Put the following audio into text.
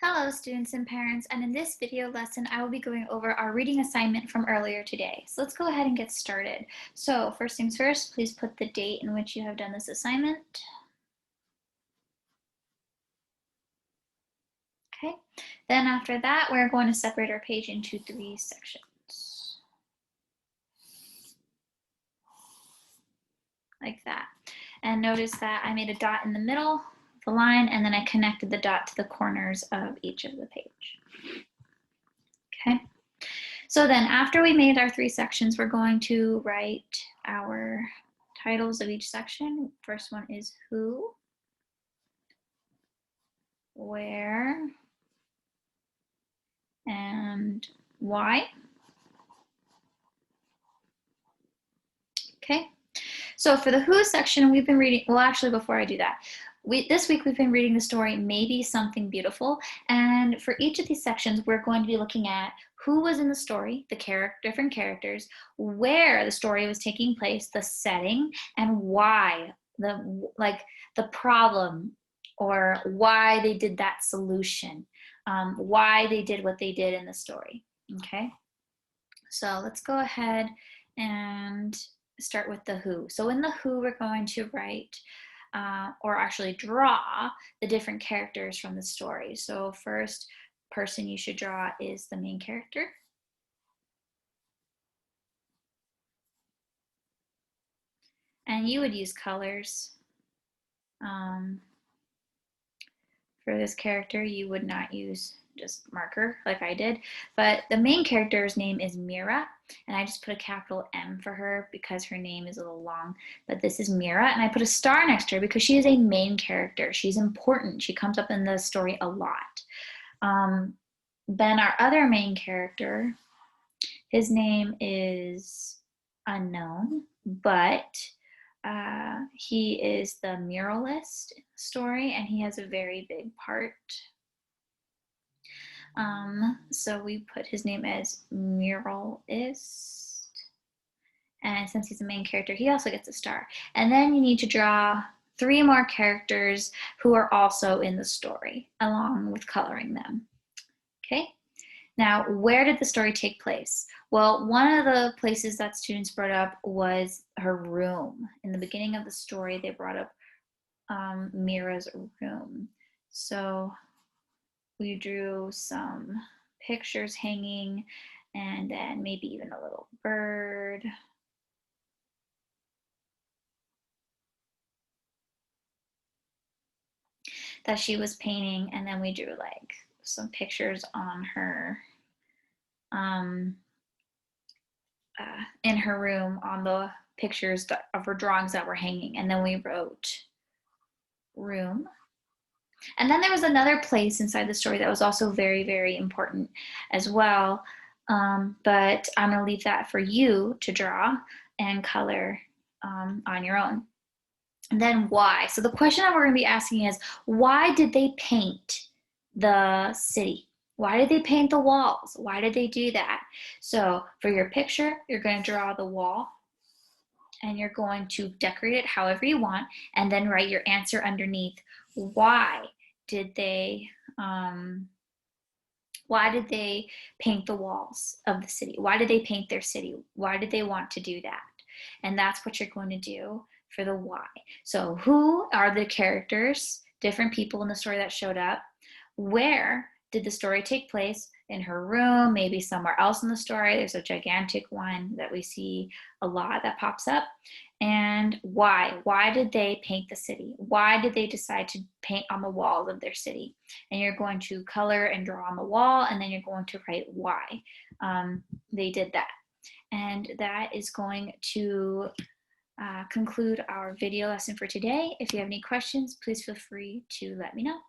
Hello students and parents, and in this video lesson I will be going over our reading assignment from earlier today. So let's go ahead and get started. So first things first, please put the date in which you have done this assignment. Okay, then after that we're going to separate our page into 3 sections. Like that. And notice that I made a dot in the middle of the line and then I connected the dot to the corners of each of the page. Okay. So then after we made our 3 sections, we're going to write our titles of each section. First one is who, where, and why. Okay, so for the who section, we've been reading, well actually before I do that, this week we've been reading the story Maybe Something Beautiful, and for each of these sections we're going to be looking at who was in the story, the different characters, where the story was taking place, the setting, and why, the problem, or why they did that solution, why they did what they did in the story. Okay, so let's go ahead and start with the who. So in the who, we're going to write or actually draw the different characters from the story. So first person you should draw is the main character. And you would use colors. For this character, you would not use just marker like I did, but the main character's name is Mira, and I just put a capital M for her because her name is a little long, but this is Mira, and I put a star next to her because she is a main character. She's important. She comes up in the story a lot. Then our other main character, his name is unknown, but he is the muralist in the story, and he has a very big part. So we put his name as Muralist, and since he's the main character, he also gets a star. And then you need to draw 3 more characters who are also in the story, along with coloring them. Okay? Now, where did the story take place? Well, one of the places that students brought up was her room. In the beginning of the story, they brought up Mira's room. So we drew some pictures hanging and then maybe even a little bird. That she was painting, and then we drew like some pictures on her in her room on the pictures of her drawings that were hanging, and then we wrote room. And then there was another place inside the story that was also very, very important as well, but I'm going to leave that for you to draw and color on your own. And then why? So the question that we're going to be asking is, why did they paint the city? Why did they paint the walls? Why did they do that? So for your picture, you're going to draw the wall and you're going to decorate it however you want, and then write your answer underneath. Why did they paint the walls of the city? Why did they paint their city? Why did they want to do that? And that's what you're going to do for the why. So who are the characters, different people in the story that showed up? Where did the story take place? In her room, maybe somewhere else in the story. There's a gigantic one that we see a lot that pops up. And why? Why did they paint the city? Why did they decide to paint on the walls of their city? And you're going to color and draw on the wall, and then you're going to write why they did that. And that is going to conclude our video lesson for today. If you have any questions, please feel free to let me know.